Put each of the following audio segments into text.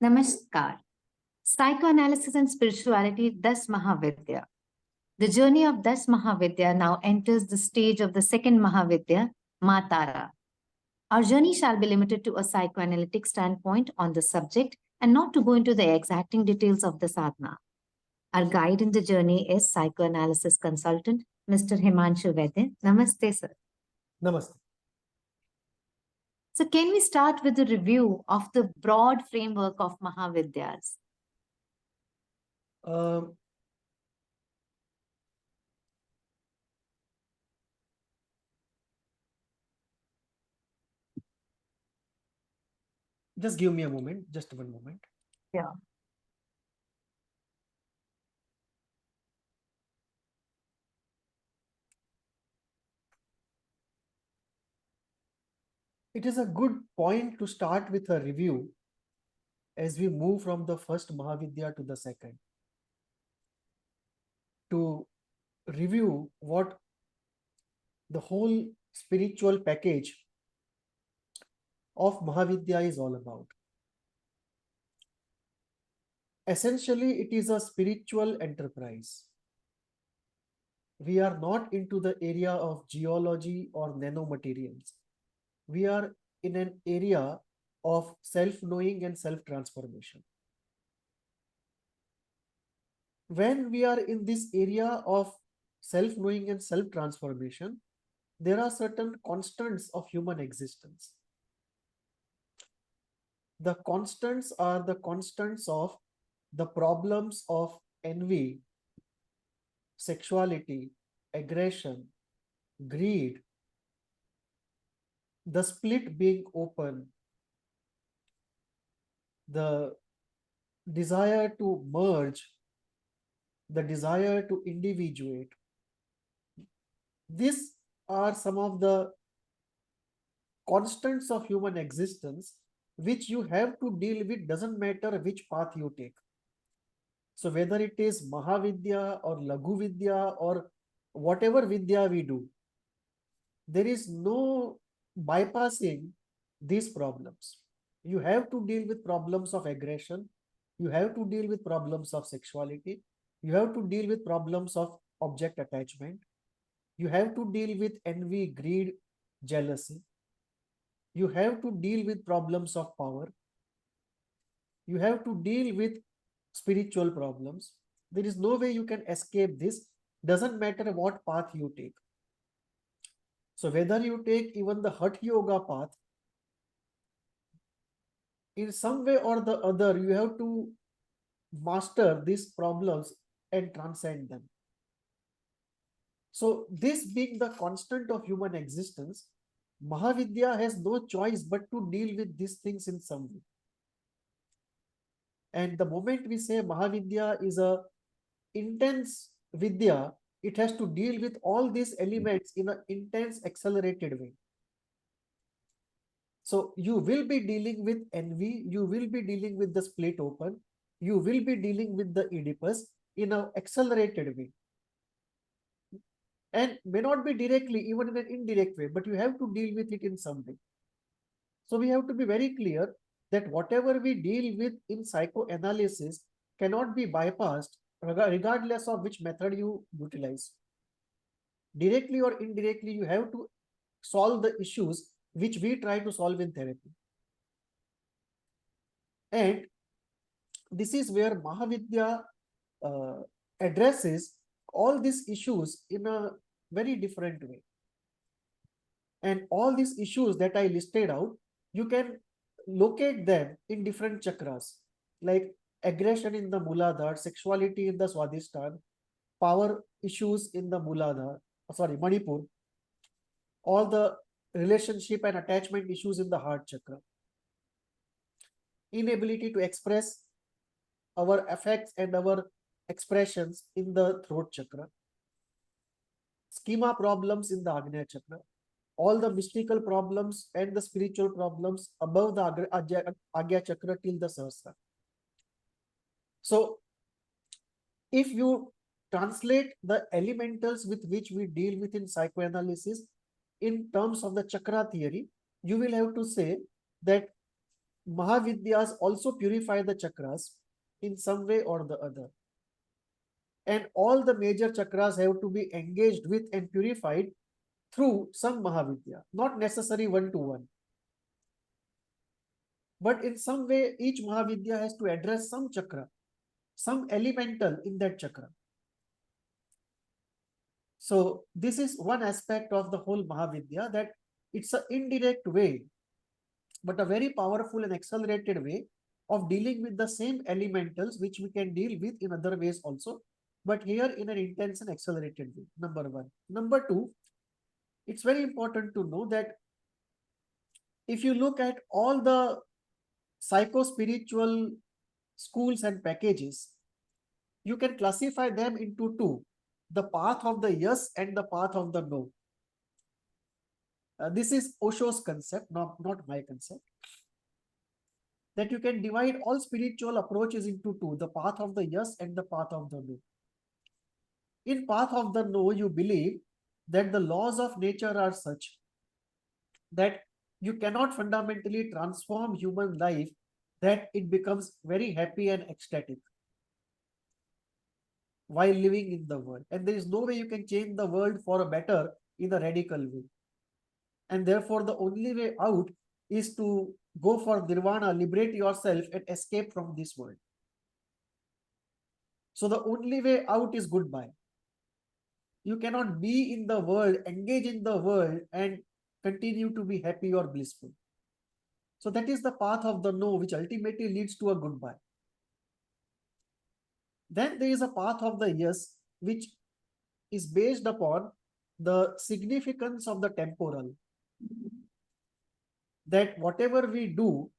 Namaskar. Psychoanalysis and spirituality, Das Mahavidya. The journey of Das Mahavidya now enters the stage of the second Mahavidya, Matara. Our journey shall be limited to a psychoanalytic standpoint on the subject and not to go into the exacting details of the sadhana. Our guide in the journey is psychoanalysis consultant, Mr. Himanshu Vaidya. Namaste, sir. Namaste. So, can we start with a review of the broad framework of Mahavidyas? Just give me a moment, just one moment. Yeah. It is a good point to start with a review as we move from the first Mahavidya to the second. To review what the whole spiritual package of Mahavidya is all about. Essentially, it is a spiritual enterprise. We are not into the area of geology or nanomaterials. We are in an area of self-knowing and self-transformation. When we are in this area of self-knowing and self-transformation, there are certain constants of human existence. The constants are the constants of the problems of envy, sexuality, aggression, greed, the split being open, the desire to merge, the desire to individuate. These are some of the constants of human existence which you have to deal with, doesn't matter which path you take. So whether it is Mahavidya or Laghu Vidya or whatever Vidya we do, there is no bypassing these problems. You have to deal with problems of aggression. You have to deal with problems of sexuality. You have to deal with problems of object attachment. You have to deal with envy, greed, jealousy. You have to deal with problems of power. You have to deal with spiritual problems. There is no way you can escape this. Doesn't matter what path you take. So whether you take even the Hatha Yoga path, in some way or the other, you have to master these problems and transcend them. So this being the constant of human existence, Mahavidya has no choice but to deal with these things in some way. And the moment we say Mahavidya is a intense Vidya, it has to deal with all these elements in an intense, accelerated way. So you will be dealing with envy, you will be dealing with the split open, you will be dealing with the Oedipus in an accelerated way. And may not be directly, even in an indirect way, but you have to deal with it in some way. So we have to be very clear that whatever we deal with in psychoanalysis cannot be bypassed regardless of which method you utilize. Directly or indirectly, you have to solve the issues which we try to solve in therapy. And this is where Mahavidya addresses all these issues in a very different way. And all these issues that I listed out, you can locate them in different chakras, like aggression in the Muladhara, sexuality in the Swadhisthana, power issues in the Manipur, all the relationship and attachment issues in the heart chakra, inability to express our affects and our expressions in the throat chakra, schema problems in the Agnya chakra, all the mystical problems and the spiritual problems above the Agya chakra till the Sahasrara. So if you translate the elementals with which we deal with in psychoanalysis in terms of the chakra theory, you will have to say that Mahavidyas also purify the chakras in some way or the other. And all the major chakras have to be engaged with and purified through some Mahavidya, not necessary one to one. But in some way, each Mahavidya has to address some chakra, some elemental in that chakra. So this is one aspect of the whole Mahavidya, that it's an indirect way, but a very powerful and accelerated way of dealing with the same elementals which we can deal with in other ways also, but here in an intense and accelerated way. Number one. Number two, it's very important to know that if you look at all the psycho-spiritual schools and packages, you can classify them into two: the path of the yes and the path of the no. This is Osho's concept, not my concept. That you can divide all spiritual approaches into two: the path of the yes and the path of the no. In path of the no, you believe that the laws of nature are such that you cannot fundamentally transform human life, that it becomes very happy and ecstatic while living in the world. And there is no way you can change the world for a better in a radical way. And therefore, the only way out is to go for nirvana, liberate yourself, and escape from this world. So the only way out is goodbye. You cannot be in the world, engage in the world, and continue to be happy or blissful. So that is the path of the no, which ultimately leads to a goodbye. Then there is a path of the yes, which is based upon the significance of the temporal. That whatever we do,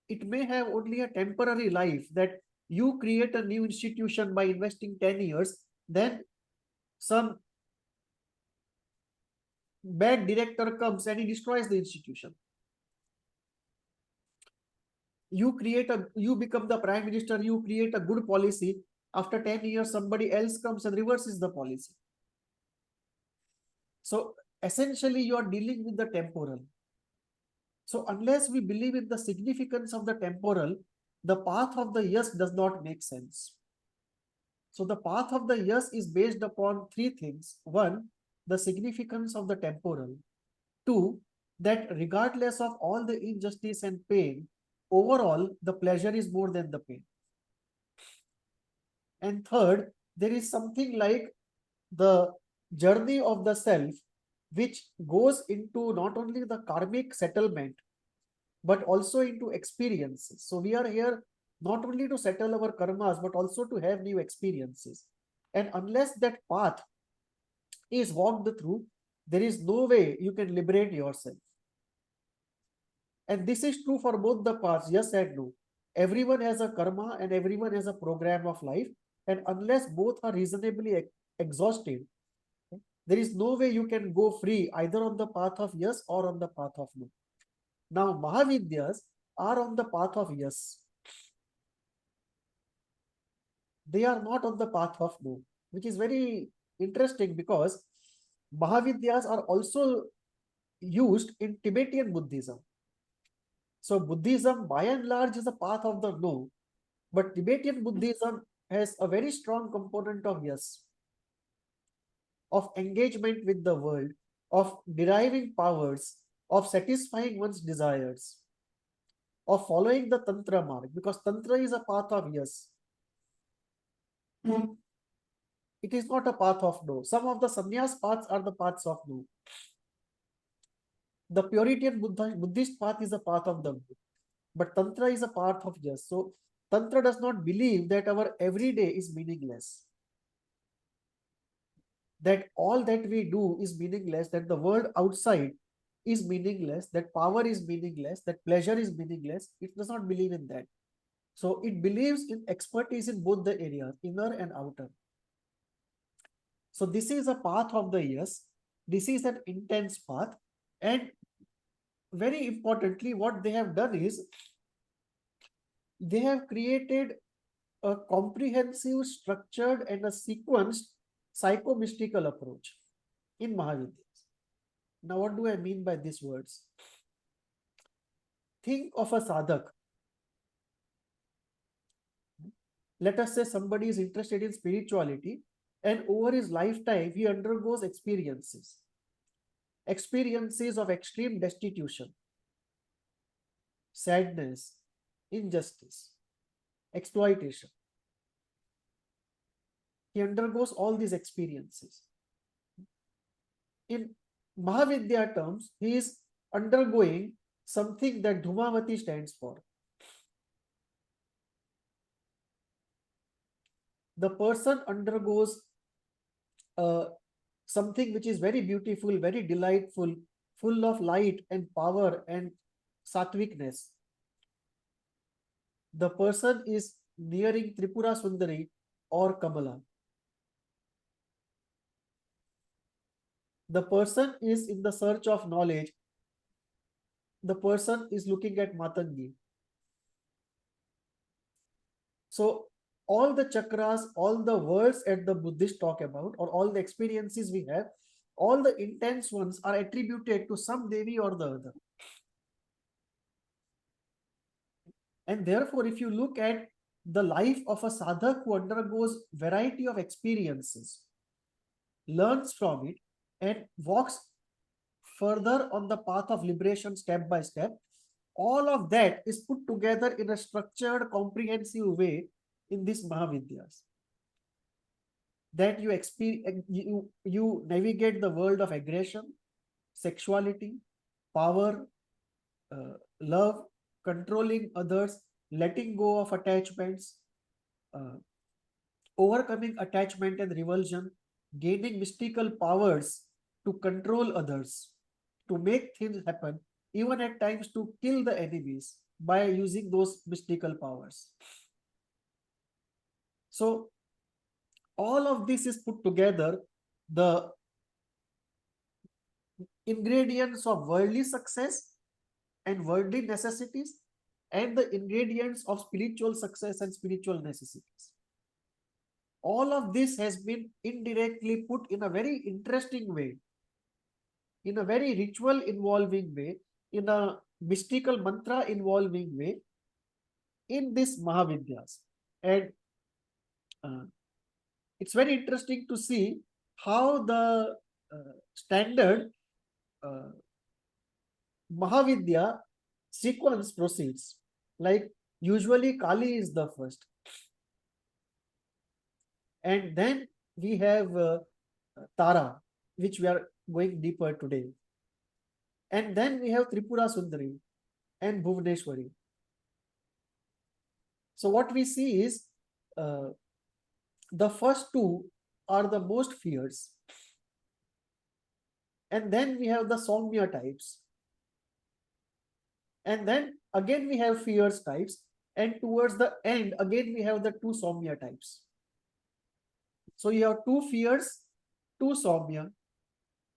it may have only a temporary life, that you create a new institution by investing 10 years, then some bad director comes and he destroys the institution. You become the prime minister, you create a good policy, after 10 years somebody else comes and reverses the policy. So essentially you are dealing with the temporal. So unless we believe in the significance of the temporal, the path of the yes does not make sense. So the path of the yes is based upon three things. One, the significance of the temporal. Two, that regardless of all the injustice and pain, overall, the pleasure is more than the pain. And third, there is something like the journey of the self, which goes into not only the karmic settlement, but also into experiences. So we are here not only to settle our karmas, but also to have new experiences. And unless that path is walked through, there is no way you can liberate yourself. And this is true for both the paths, yes and no. Everyone has a karma and everyone has a program of life. And unless both are reasonably exhausted, there is no way you can go free either on the path of yes or on the path of no. Now, Mahavidyas are on the path of yes. They are not on the path of no, which is very interesting because Mahavidyas are also used in Tibetan Buddhism. So Buddhism by and large is a path of the no, but Tibetan Buddhism has a very strong component of yes, of engagement with the world, of deriving powers, of satisfying one's desires, of following the Tantra mark, because Tantra is a path of yes. It is not a path of no. Some of the sannyas paths are the paths of no. The Puritan Buddhist path is a path of the no. But Tantra is a path of yes. So Tantra does not believe that our everyday is meaningless. That all that we do is meaningless, that the world outside is meaningless, that power is meaningless, that pleasure is meaningless. It does not believe in that. So it believes in expertise in both the areas, inner and outer. So this is a path of the yes. This is an intense path. And very importantly, what they have done is they have created a comprehensive, structured, and a sequenced psycho-mystical approach in Mahavidyas. Now, what do I mean by these words? Think of a sadhak let us say somebody is interested in spirituality, and over his lifetime, he undergoes experiences of extreme destitution, sadness, injustice, exploitation. He undergoes all these experiences. In Mahavidya terms, he is undergoing something that Dhumavati stands for. The person undergoes something which is very beautiful, very delightful, full of light and power and satvikness. The person is nearing Tripura Sundari or Kamala. The person is in the search of knowledge. The person is looking at Matangi. So all the chakras, all the words that the Buddhists talk about, or all the experiences we have, all the intense ones are attributed to some Devi or the other. And therefore, if you look at the life of a sadhak who undergoes variety of experiences, learns from it, and walks further on the path of liberation step by step, all of that is put together in a structured, comprehensive way in these Mahavidyas. That you experience, you navigate the world of aggression, sexuality, power, love, controlling others, letting go of attachments, overcoming attachment and revulsion, gaining mystical powers to control others, to make things happen, even at times to kill the enemies by using those mystical powers. So all of this is put together, the ingredients of worldly success and worldly necessities, and the ingredients of spiritual success and spiritual necessities. All of this has been indirectly put in a very interesting way, in a very ritual involving way, in a mystical mantra involving way in this Mahavidyas. And it's very interesting to see how the standard Mahavidya sequence proceeds. Like usually Kali is the first. And then we have Tara, which we are going deeper today. And then we have Tripura Sundari and Bhuvaneshwari. So what we see is the first two are the most fierce. And then we have the Saumya types. And then again we have fierce types. And towards the end, again we have the two Saumya types. So you have two fierce, two Saumya,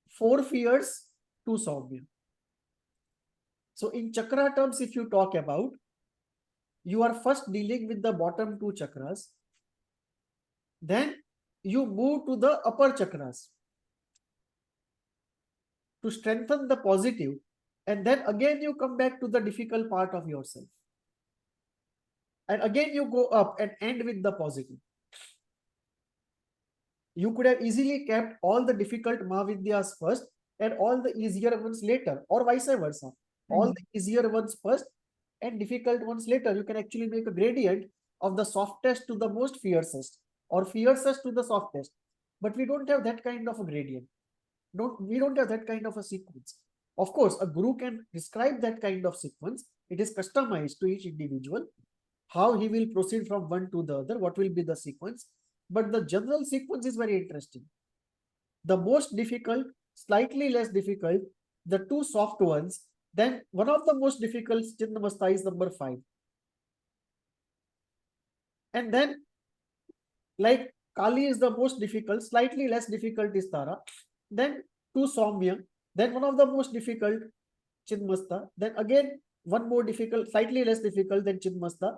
four fierce, two Saumya. So in chakra terms, if you talk about, you are first dealing with the bottom two chakras. Then you move to the upper chakras to strengthen the positive. And then again you come back to the difficult part of yourself. And again you go up and end with the positive. You could have easily kept all the difficult Mahavidyas first and all the easier ones later, or vice versa. All the easier ones first and difficult ones later. You can actually make a gradient of the softest to the most fiercest, or fiercest to the softest. But we don't have that kind of a gradient. We don't have that kind of a sequence. Of course, a guru can describe that kind of sequence. It is customized to each individual, how he will proceed from one to the other, what will be the sequence. But the general sequence is very interesting. The most difficult, slightly less difficult, the two soft ones, then one of the most difficult, Chinnamasta, is number 5. And then, like Kali is the most difficult, slightly less difficult is Tara. Then two Saumya, then one of the most difficult, Chinmasta. Then again, one more difficult, slightly less difficult than Chinmasta.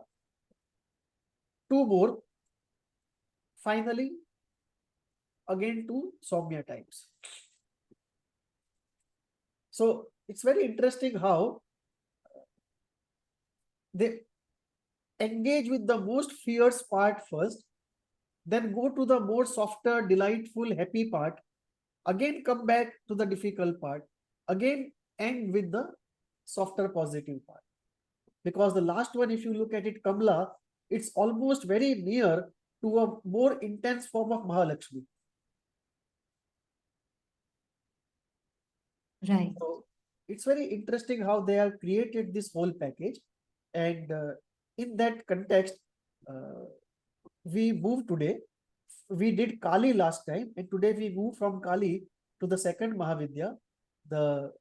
Two more. Finally, again two Saumya types. So it's very interesting how engage with the most fierce part first, then go to the more softer, delightful, happy part, again come back to the difficult part, again end with the softer, positive part. Because the last one, if you look at it, Kamla, it's almost very near to a more intense form of Mahalakshmi. Right. So it's very interesting how they have created this whole package. And in that context, we move today. We did Kali last time, and today we move from Kali to the second Mahavidya, the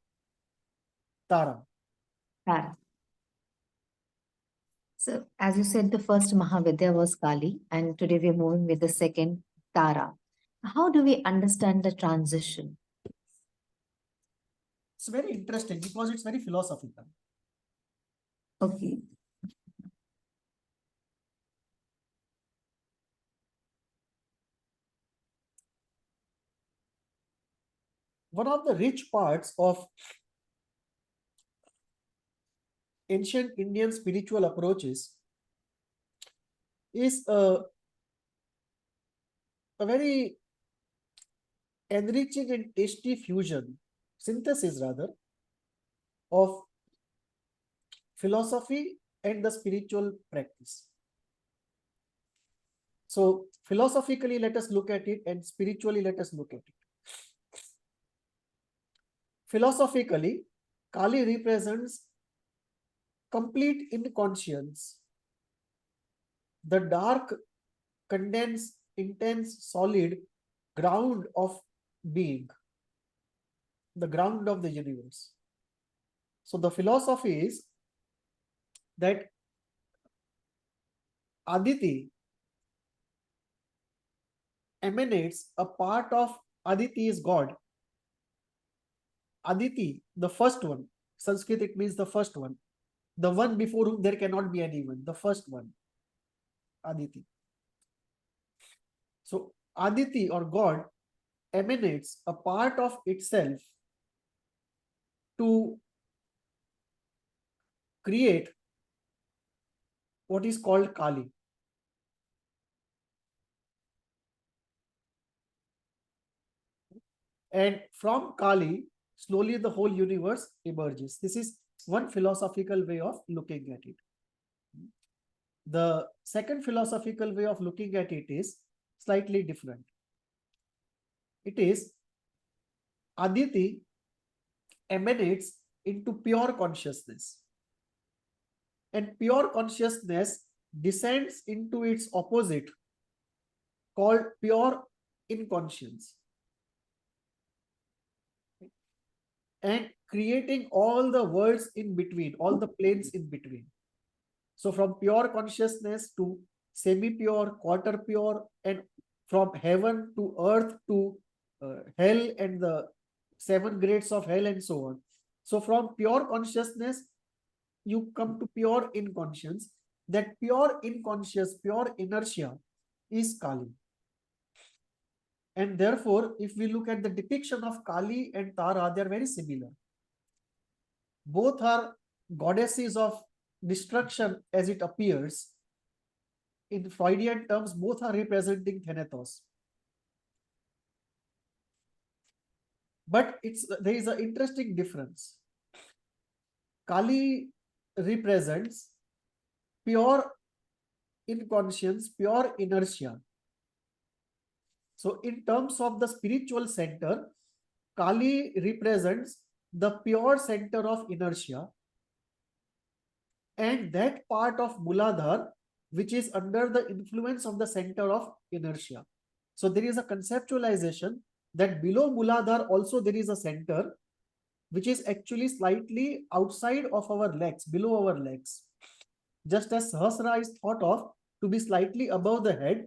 Tara. Tara. So, as you said, the first Mahavidya was Kali, and today we're moving with the second, Tara. How do we understand the transition? It's very interesting because it's very philosophical. Okay. One of the rich parts of ancient Indian spiritual approaches is a very enriching and tasty fusion, synthesis rather, of philosophy and the spiritual practice. So philosophically, let us look at it, and spiritually, let us look at it. Philosophically, Kali represents complete inconscience, the dark, condensed, intense, solid ground of being, the ground of the universe. So the philosophy is that Aditi emanates a part of Aditi is God. Aditi, the first one, Sanskrit it means the first one, the one before whom there cannot be anyone, the first one, Aditi. So Aditi or God emanates a part of itself to create what is called Kali. And from Kali, slowly the whole universe emerges. This is one philosophical way of looking at it. The second philosophical way of looking at it is slightly different. It is Aditi emanates into pure consciousness, and pure consciousness descends into its opposite called pure inconscience, and creating all the worlds in between, all the planes in between. So from pure consciousness to semi-pure, quarter pure, and from heaven to earth to hell and the 7 grades of hell and so on. So from pure consciousness, you come to pure inconscience. That pure inconscious, pure inertia is Kali. And therefore, if we look at the depiction of Kali and Tara, they are very similar. Both are goddesses of destruction as it appears. In Freudian terms, both are representing Thanatos. But there is an interesting difference. Kali represents pure inconscience, pure inertia. So in terms of the spiritual center, Kali represents the pure center of inertia, and that part of Muladhara which is under the influence of the center of inertia. So there is a conceptualization that below Muladhara also there is a center which is actually slightly outside of our legs, below our legs. Just as Sahasrara is thought of to be slightly above the head,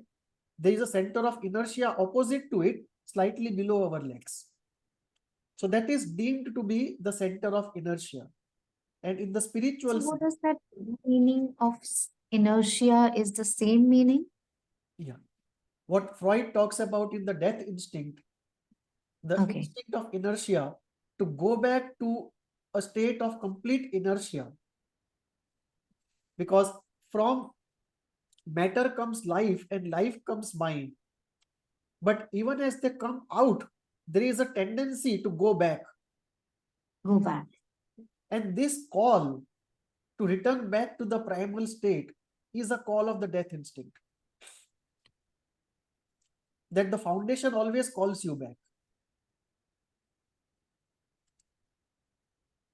there is a center of inertia opposite to it, slightly below our legs. So that is deemed to be the center of inertia. And in the spiritual... So what is that meaning of inertia is the same meaning? Yeah. What Freud talks about in the death instinct, the instinct of inertia, to go back to a state of complete inertia. Because from matter comes life and life comes mind. But even as they come out, there is a tendency to go back. Go back. And this call to return back to the primal state is a call of the death instinct. That the foundation always calls you back.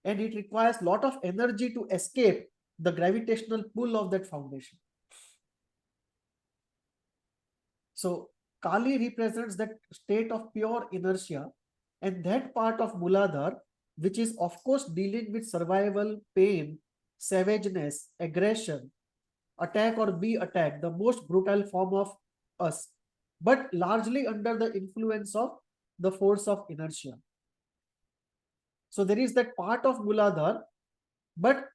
And it requires a lot of energy to escape the gravitational pull of that foundation. So Kali represents that state of pure inertia, and that part of Muladhara, which is of course dealing with survival, pain, savageness, aggression, attack or be attacked, the most brutal form of us, but largely under the influence of the force of inertia. So there is that part of Muladhara, but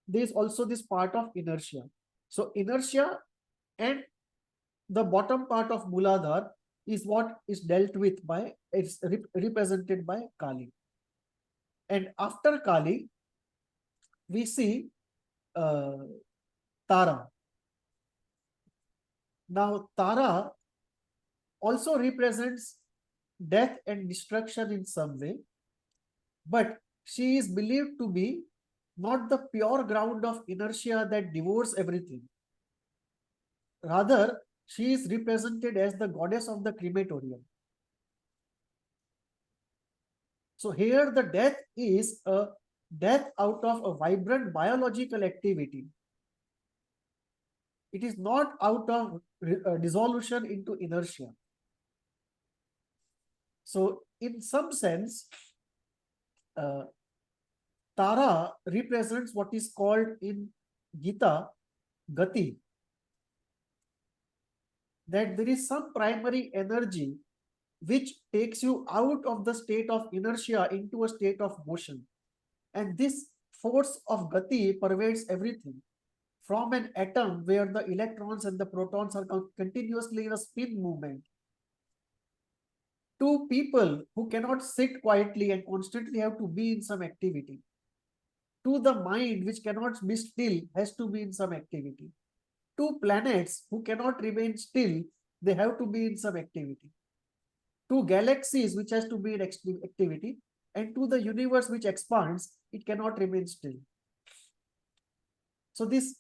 there is also this part of inertia. So inertia and the bottom part of Muladhara is what is dealt with by, it's represented by Kali. And after Kali, we see Tara. Now, Tara also represents death and destruction in some way, but she is believed to be not the pure ground of inertia that devours everything. Rather, she is represented as the goddess of the crematorium. So here the death is a death out of a vibrant biological activity. It is not out of dissolution into inertia. So in some sense, Tara represents what is called in Gita, Gati. That there is some primary energy which takes you out of the state of inertia into a state of motion. And this force of Gati pervades everything. From an atom where the electrons and the protons are continuously in a spin movement, to people who cannot sit quietly and constantly have to be in some activity, to the mind which cannot be still, has to be in some activity, to planets who cannot remain still, they have to be in some activity, to galaxies which has to be in activity, and to the universe which expands, it cannot remain still. So this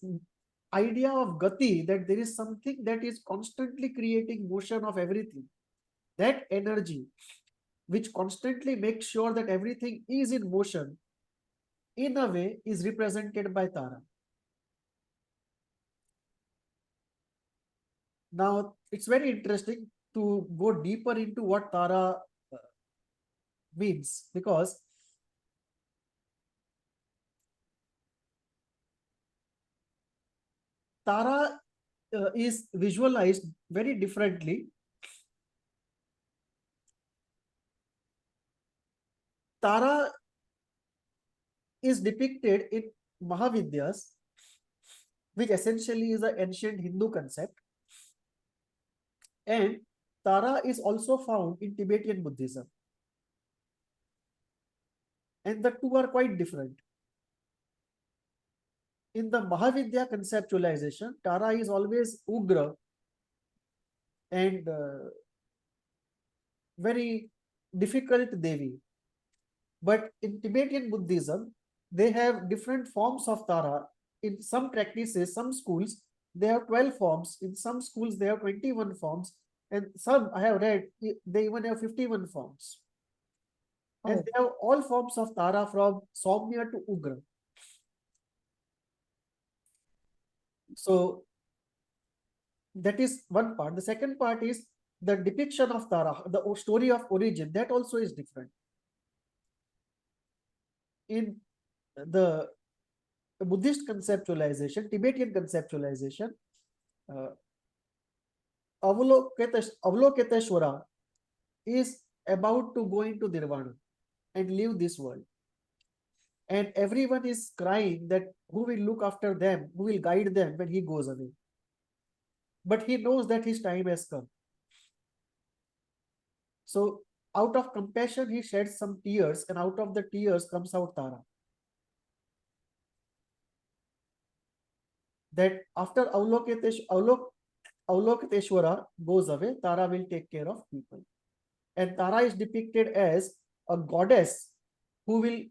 idea of Gati, that there is something that is constantly creating motion of everything, that energy which constantly makes sure that everything is in motion, in a way is represented by Tara. Now, it's very interesting to go deeper into what Tara means, because Tara is visualized very differently. Tara is depicted in Mahavidyas, which essentially is an ancient Hindu concept. And Tara is also found in Tibetan Buddhism. And the two are quite different. In the Mahavidya conceptualization, Tara is always Ugra and very difficult Devi. But in Tibetan Buddhism, they have different forms of Tara. In some practices, some schools, they have 12 forms. In some schools, they have 21 forms. And some, I have read, they even have 51 forms. And they have all forms of Tara from Soumya to Ugra. So that is one part. The second part is the depiction of Tara, the story of origin. That also is different. In the Buddhist conceptualization, Tibetan conceptualization, Avalokiteshvara is about to go into Nirvana and leave this world. And everyone is crying that who will look after them, who will guide them when he goes away. But he knows that his time has come. So out of compassion, he sheds some tears, and out of the tears comes out Tara. that after Avalokiteshvara goes away, Tara will take care of people. And Tara is depicted as a goddess who will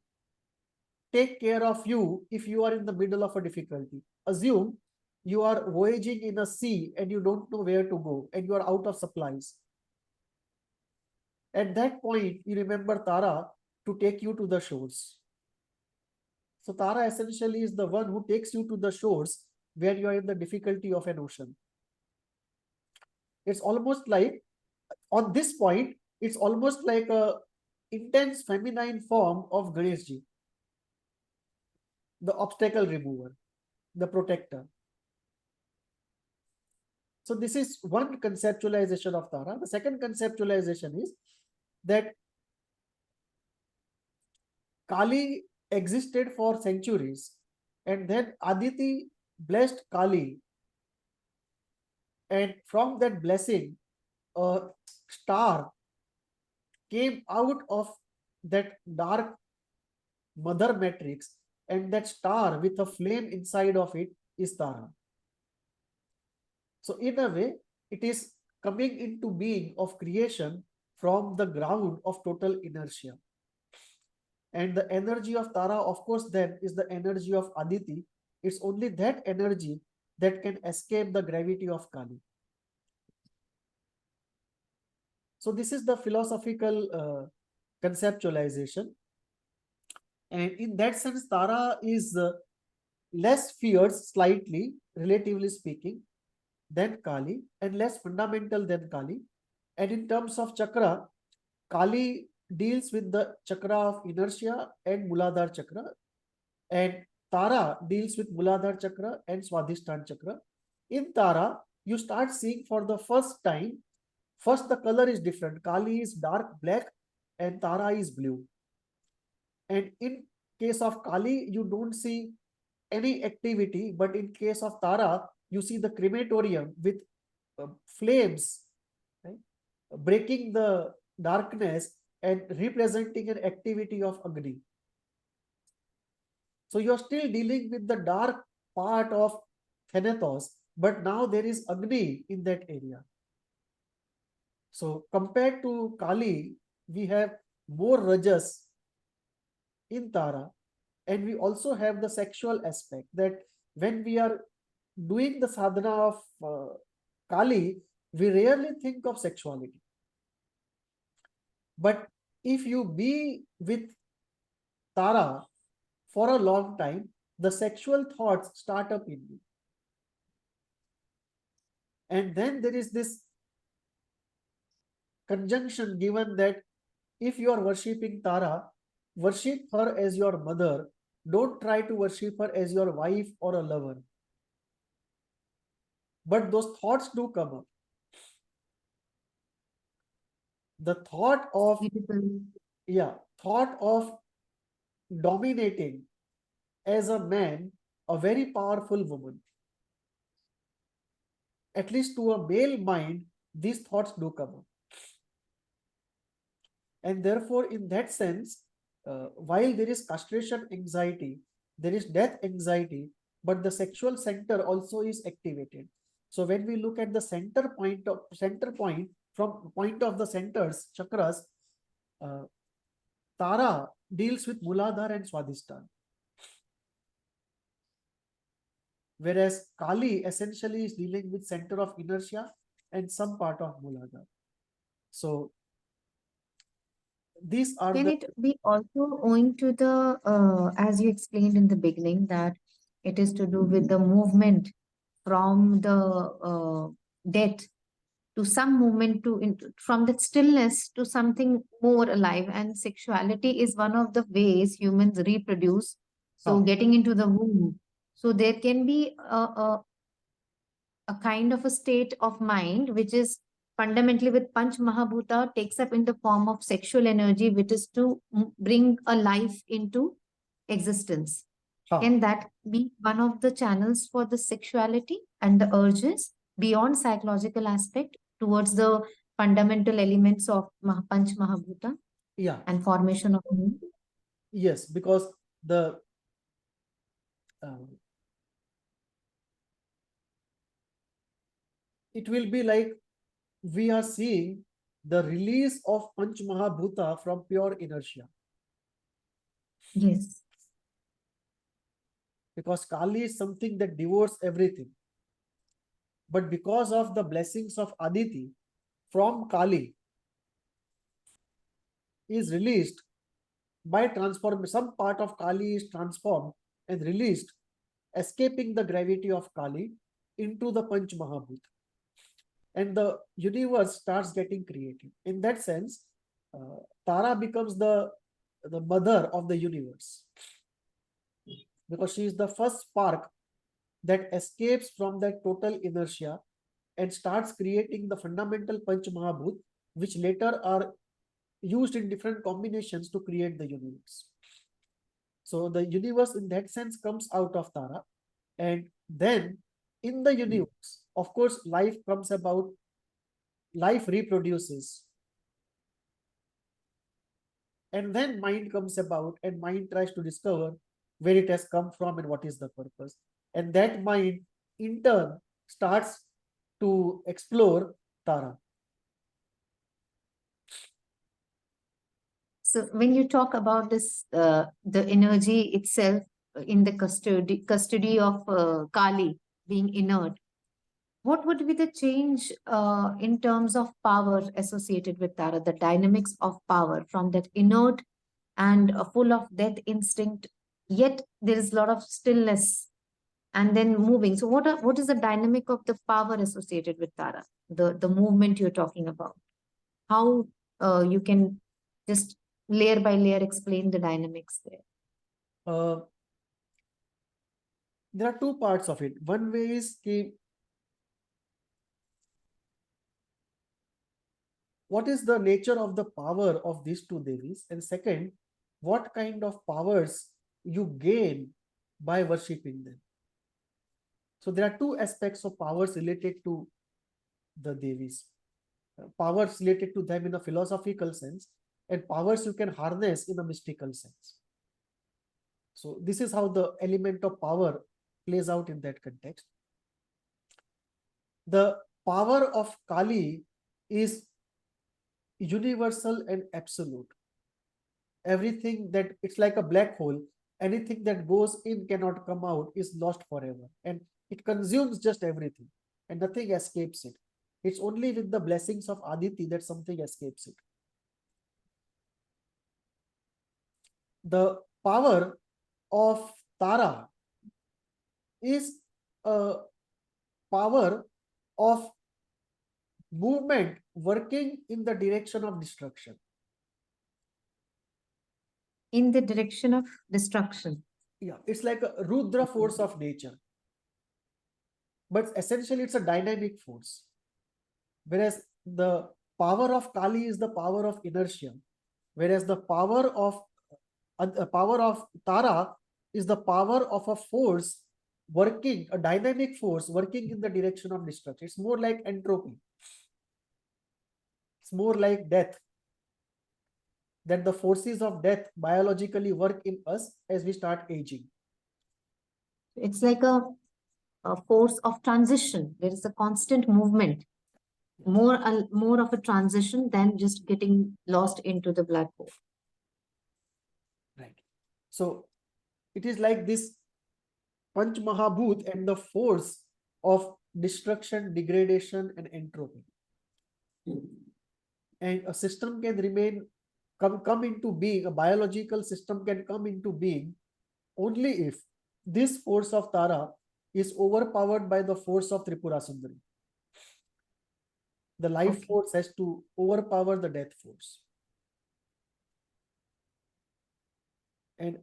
take care of you if you are in the middle of a difficulty. Assume you are voyaging in a sea and you don't know where to go and you are out of supplies. At that point, you remember Tara to take you to the shores. So Tara essentially is the one who takes you to the shores where you are in the difficulty of an ocean. It's almost like, on this point, it's almost like a intense feminine form of Ganeshji, the obstacle remover, the protector. So this is one conceptualization of Tara. The second conceptualization is that Kali existed for centuries, and then Aditi blessed Kali, and from that blessing, a star came out of that dark mother matrix, and that star with a flame inside of it is Tara. So in a way, it is coming into being of creation from the ground of total inertia. And the energy of Tara, of course, then is the energy of Aditi. It's only that energy that can escape the gravity of Kali. So this is the philosophical conceptualization. And in that sense, Tara is less fierce, slightly, relatively speaking, than Kali, and less fundamental than Kali. And in terms of chakra, Kali deals with the chakra of inertia and Muladhara chakra, and Tara deals with Muladhara chakra and Swadhisthana chakra. In Tara, you start seeing for the first time, first the color is different. Kali is dark black and Tara is blue. And in case of Kali, you don't see any activity, but in case of Tara, you see the crematorium with flames, right, breaking the darkness and representing an activity of Agni. So you're still dealing with the dark part of Thanatos, but now there is Agni in that area. So compared to Kali, we have more Rajas in Tara, and we also have the sexual aspect, that when we are doing the sadhana of Kali, we rarely think of sexuality. But if you be with Tara for a long time, the sexual thoughts start up in you. And then there is this conjunction given that if you are worshipping Tara, worship her as your mother. Don't try to worship her as your wife or a lover. But those thoughts do come up. The thought of, thought of dominating as a man a very powerful woman. At least to a male mind, these thoughts do come up. And therefore, in that sense, while there is castration anxiety, there is death anxiety, but the sexual center also is activated. So when we look at the center point from point of the centers, chakras, Tara deals with Muladhara and Swadhisthana. Whereas Kali essentially is dealing with center of inertia and some part of Muladhara. So these are Can it be also owing to the, as you explained in the beginning, that it is to do with the movement from the death to some movement from the stillness to something more alive, and sexuality is one of the ways humans reproduce. So getting into the womb, so there can be a kind of a state of mind which is fundamentally with Panch Mahabhuta takes up in the form of sexual energy, which is to bring a life into existence. Can that be one of the channels for the sexuality and the urges beyond psychological aspect towards the fundamental elements of Panch Mahabhuta? Yeah. And formation of moon? Yes, because the it will be like we are seeing the release of Panch Mahabhuta from pure inertia. Yes. Because Kali is something that devours everything. But because of the blessings of Aditi from Kali is released by transform, some part of Kali is transformed and released, escaping the gravity of Kali into the Panch Mahabhuta. And the universe starts getting created. In that sense, Tara becomes the mother of the universe, because she is the first spark that escapes from that total inertia and starts creating the fundamental Panch Mahabhut, which later are used in different combinations to create the universe. So the universe in that sense comes out of Tara. And then in the universe, of course, life comes about, life reproduces. And then mind comes about, and mind tries to discover where it has come from and what is the purpose. And that mind in turn starts to explore Tara. So when you talk about this, the energy itself in the custody of Kali being inert, what would be the change in terms of power associated with Tara, the dynamics of power from that inert and full of death instinct, yet there is a lot of stillness and then moving. So what is the dynamic of the power associated with Tara, the movement you're talking about? How you can just layer by layer explain the dynamics there? There are two parts of it. One way is what is the nature of the power of these two Devis, and second, what kind of powers you gain by worshipping them. So there are two aspects of powers related to the Devis. Powers related to them in a philosophical sense, and powers you can harness in a mystical sense. So this is how the element of power plays out in that context. The power of Kali is universal and absolute. Everything that, it's like a black hole, anything that goes in cannot come out, is lost forever, and it consumes just everything and nothing escapes it. It's only with the blessings of Aditi that something escapes it. The power of Tara is a power of movement working in the direction of destruction. In the direction of destruction. Yeah, it's like a Rudra force of nature. But essentially, it's a dynamic force. Whereas the power of Kali is the power of inertia. Whereas the power of Tara is the power of a force working, a dynamic force working in the direction of destruction. It's more like entropy. It's more like death. That the forces of death biologically work in us as we start aging. It's like a force of transition. There is a constant movement, more of a transition than just getting lost into the black hole. Right. So it is like this Panch Mahabhut and the force of destruction, degradation, and entropy. And a system can remain, come into being, a biological system can come into being only if this force of Tara is overpowered by the force of Tripura Sundari. The life force has to overpower the death force. And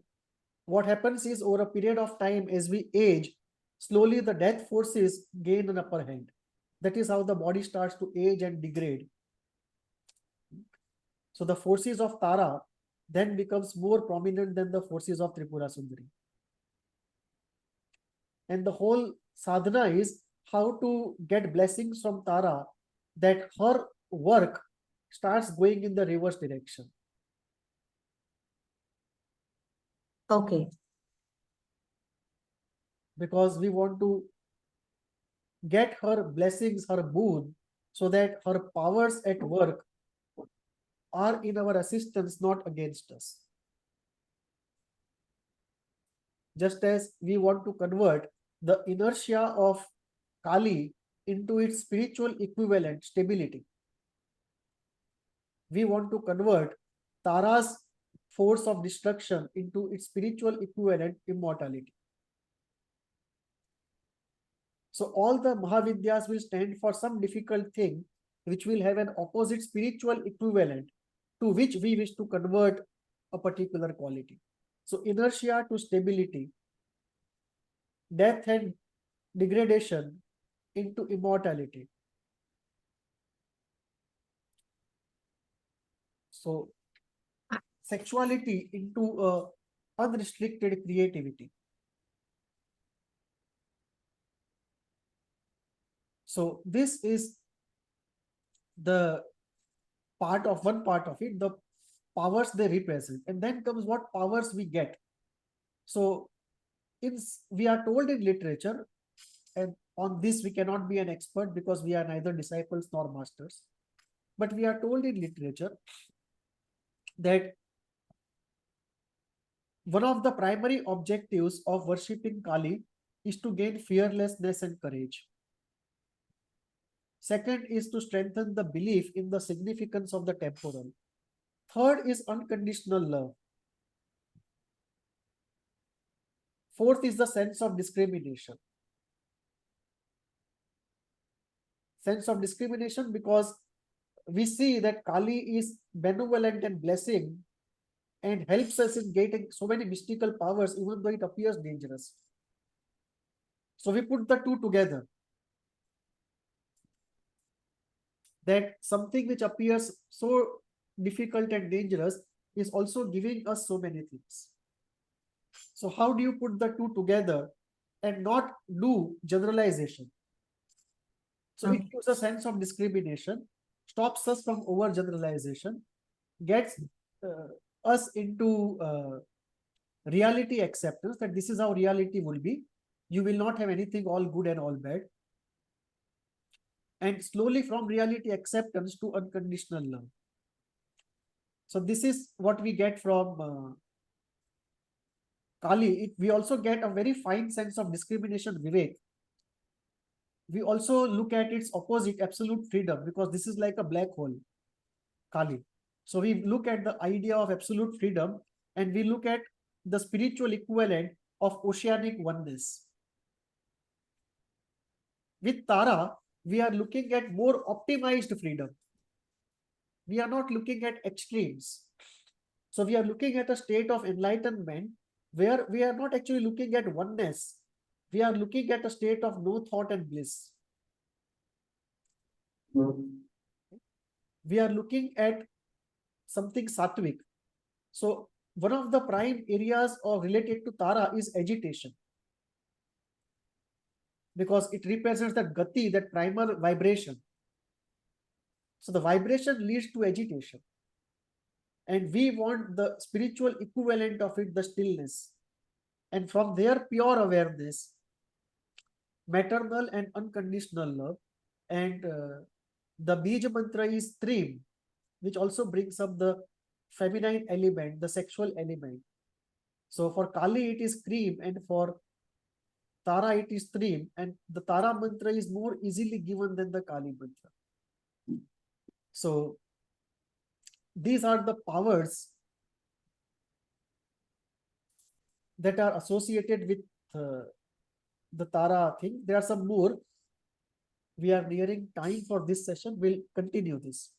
what happens is, over a period of time, as we age, slowly the death forces gain an upper hand. That is how the body starts to age and degrade. So the forces of Tara then becomes more prominent than the forces of Tripura Sundari. And the whole sadhana is how to get blessings from Tara, that her work starts going in the reverse direction. Okay. Because we want to get her blessings, her boon, so that her powers at work are in our assistance, not against us. Just as we want to convert the inertia of Kali into its spiritual equivalent, stability. We want to convert Tara's force of destruction into its spiritual equivalent, immortality. So all the Mahavidyas will stand for some difficult thing which will have an opposite spiritual equivalent to which we wish to convert a particular quality. So inertia to stability, death and degradation into immortality. So sexuality into unrestricted creativity. So this is the one part of it, the powers they represent, and then comes what powers we get. So we are told in literature, and on this we cannot be an expert because we are neither disciples nor masters, but we are told in literature that one of the primary objectives of worshipping Kali is to gain fearlessness and courage. Second is to strengthen the belief in the significance of the temporal. Third is unconditional love. Fourth is the sense of discrimination. Sense of discrimination because we see that Kali is benevolent and blessing and helps us in getting so many mystical powers, even though it appears dangerous. So we put the two together. That something which appears so difficult and dangerous is also giving us so many things. So how do you put the two together and not do generalization? So it gives a sense of discrimination, stops us from overgeneralization, gets us into reality acceptance, that this is how reality will be. You will not have anything all good and all bad. And slowly from reality acceptance to unconditional love. So this is what we get from Kali. We also get a very fine sense of discrimination, Vivek. We also look at its opposite, absolute freedom, because this is like a black hole, Kali. So we look at the idea of absolute freedom, and we look at the spiritual equivalent of oceanic oneness. With Tara, we are looking at more optimized freedom. We are not looking at extremes. So we are looking at a state of enlightenment where we are not actually looking at oneness. We are looking at a state of no thought and bliss. We are looking at something sattvic. So one of the prime areas of related to Tara is agitation, because it represents that gati, that primal vibration. So the vibration leads to agitation. And we want the spiritual equivalent of it, the stillness. And from there, pure awareness, maternal and unconditional love. And the Bija mantra is Trim, which also brings up the feminine element, the sexual element. So for Kali, it is Cream, and for Tara, it is Trim. And the Tara mantra is more easily given than the Kali mantra. So these are the powers that are associated with the Tara thing. There are some more. We are nearing time for this session. We'll continue this.